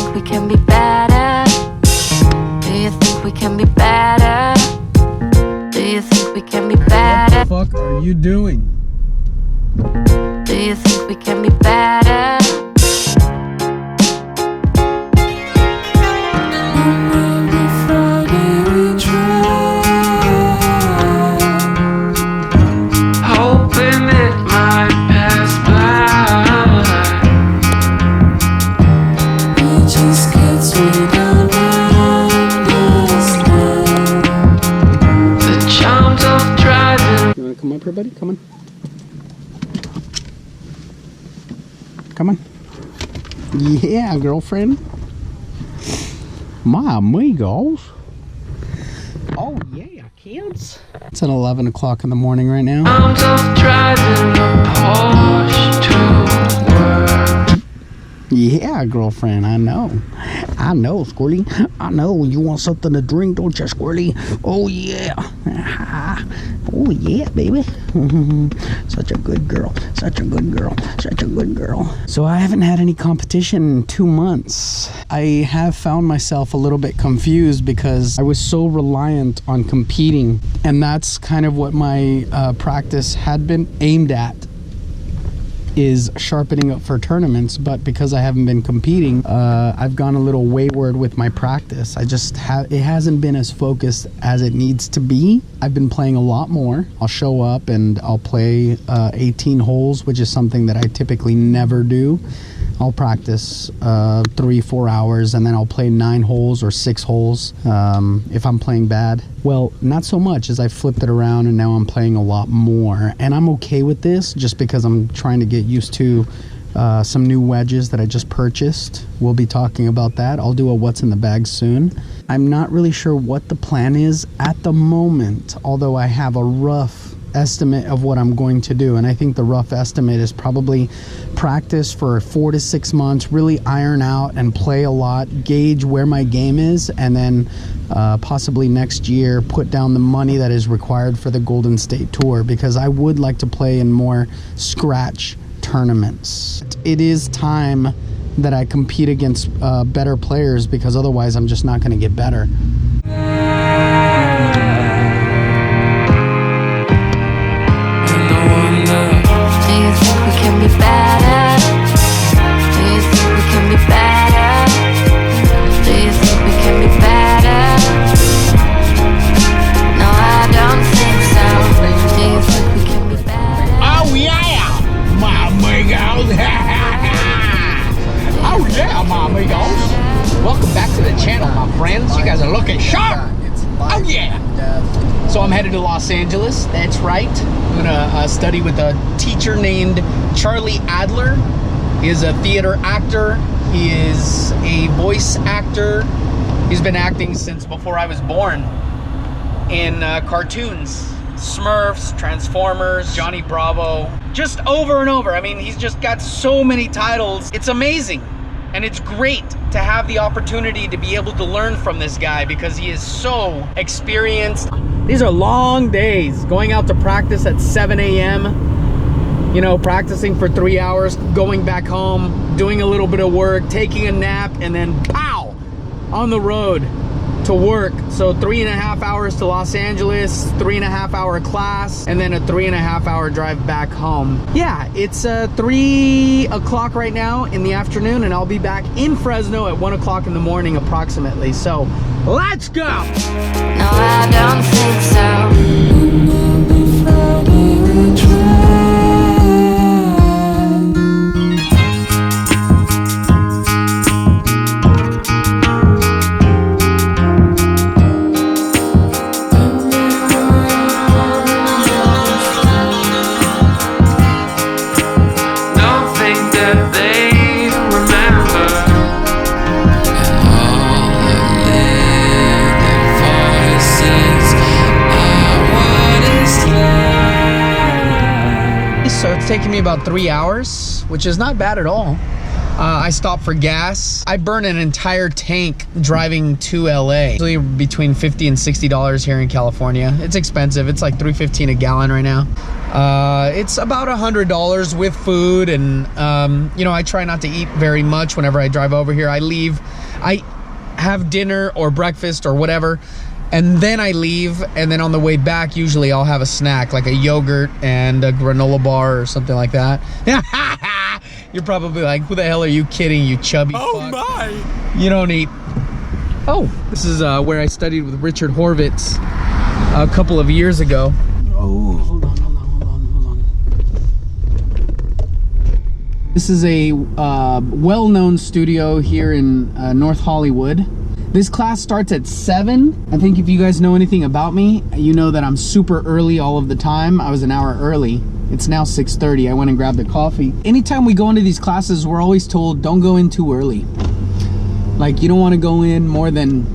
think we can be better? Do you think we can be better? Do you think we can be better? What the fuck are you doing? Do you think we can be better? Hoping it might pass by. It just gets me down. The charms of driving. You wanna come up here, buddy? Come on. Come on. Yeah, girlfriend. My amigos. Oh yeah, kids. It's at 11 o'clock in the morning right now. Charms of driving a Porsche to work. Yeah, girlfriend, I know. I know, Squirty. I know. You want something to drink, don't you, Squirty? Oh, yeah. Oh, yeah, baby. Such a good girl. Such a good girl. Such a good girl. So I haven't had any competition in 2 months. I have found myself a little bit confused because I was so reliant on competing. And that's kind of what my practice had been aimed at, is sharpening up for tournaments. But because I haven't been competing, I've gone a little wayward with my practice. It hasn't been as focused as it needs to be. I've been playing a lot more. I'll show up and I'll play 18 holes, which is something that I typically never do. I'll practice 3-4 hours and then I'll play 9 holes or 6 holes if I'm playing bad. Well, not so much, as I flipped it around and now I'm playing a lot more. And I'm okay with this just because I'm trying to get used to some new wedges that I just purchased. We'll be talking about that. I'll do a what's in the bag soon. I'm not really sure what the plan is at the moment, although I have a rough estimate of what I'm going to do. And I think the rough estimate is probably practice for 4 to 6 months, really iron out and play a lot, gauge where my game is, and then possibly next year put down the money that is required for the Golden State Tour, because I would like to play in more scratch tournaments. It is time that I compete against better players, because otherwise I'm just not going to get better. Can be better? Do you think we can be better? Do you think we can be better? No, I don't think so. Do you think we can be better? Oh yeah, my amigos. Oh yeah, my amigos. Welcome back to the channel, my friends. You guys are looking sharp. Oh yeah. So I'm headed to Los Angeles. That's right. I'm gonna study with a teacher named Charlie Adler. He is a theater actor. He is a voice actor. He's been acting since before I was born in cartoons. Smurfs, Transformers, Johnny Bravo, just over and over. I mean, he's just got so many titles. It's amazing. And it's great to have the opportunity to be able to learn from this guy, because he is so experienced. These are long days, going out to practice at 7 a.m., you know, practicing for 3 hours, going back home, doing a little bit of work, taking a nap, and then pow, on the road to work. So 3.5 hours to Los Angeles, 3.5 hour class, and then a 3.5 hour drive back home. Yeah, it's 3 o'clock right now in the afternoon, and I'll be back in Fresno at 1 o'clock in the morning approximately. So let's go. No, I don't think so. So it's taking me about 3 hours, which is not bad at all. I stop for gas. I burn an entire tank driving to LA. Usually between $50 and $60 here in California. It's expensive. It's like $3.15 a gallon right now. It's about $100 with food, and you know, I try not to eat very much whenever I drive over here. I have dinner or breakfast or whatever, and then I leave, and then on the way back, usually I'll have a snack, like a yogurt and a granola bar or something like that. You're probably like, who the hell are you kidding, you chubby fuck? Oh my! You don't eat. Oh, this is where I studied with Richard Horvitz a couple of years ago. Oh, hold on. This is a well-known studio here in North Hollywood. This class starts at 7. I think if you guys know anything about me, you know that I'm super early all of the time. I was an hour early. It's now 6:30. I went and grabbed a coffee. Anytime we go into these classes, we're always told, don't go in too early. Like, you don't want to go in more than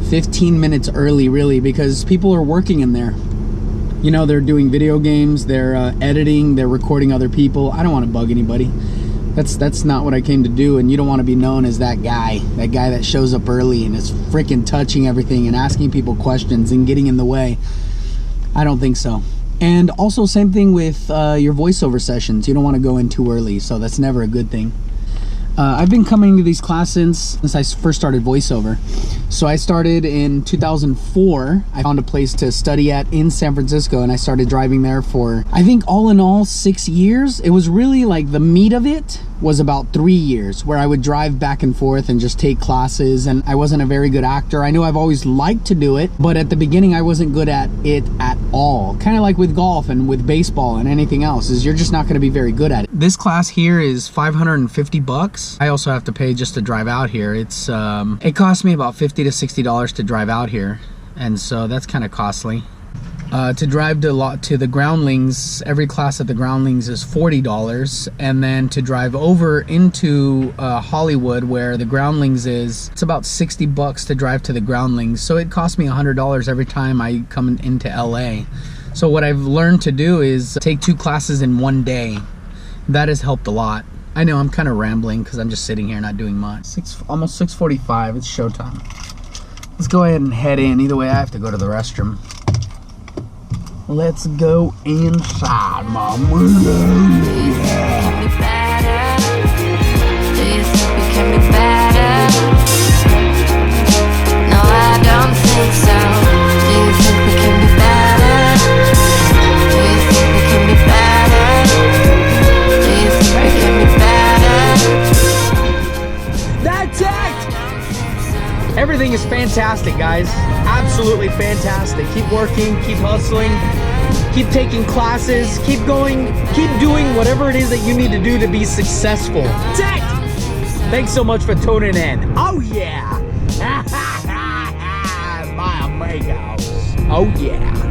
15 minutes early, really, because people are working in there. You know, they're doing video games, they're editing, they're recording other people. I don't want to bug anybody. That's not what I came to do, and you don't want to be known as that guy that shows up early and is freaking touching everything and asking people questions and getting in the way. I don't think so. And also, same thing with your voiceover sessions. You don't want to go in too early, so that's never a good thing. I've been coming to these classes since I first started voiceover. So I started in 2004. I found a place to study at in San Francisco, and I started driving there for, I think all in all, 6 years. It was really like the meat of it was about 3 years, where I would drive back and forth and just take classes. And I wasn't a very good actor. I knew I've always liked to do it, but at the beginning I wasn't good at it at all. Kind of like with golf and with baseball and anything else, is you're just not going to be very good at it. This class here is $550. I also have to pay just to drive out here. It's it costs me about $50 to $60 to drive out here, and so that's kind of costly. To drive to the Groundlings, every class at the Groundlings is $40, and then to drive over into Hollywood, where the Groundlings is, it's about $60 to drive to the Groundlings. So it costs me $100 every time I come into LA. So what I've learned to do is take 2 classes in one day. That has helped a lot. I know I'm kind of rambling because I'm just sitting here not doing much. Almost 6:45. It's showtime. Let's go ahead and head in. Either way, I have to go to the restroom. Let's go inside, mama. Do you think we can be better? Do you think we can be better? No, I don't think so. Do you think we can be better? Do you think we can be better? Do you think we can be better? That's it! Everything is fantastic, guys. Absolutely fantastic. Keep working, keep hustling, keep taking classes, keep going, keep doing whatever it is that you need to do to be successful. That's it! Thanks so much for tuning in. Oh yeah! My amigos. Oh yeah.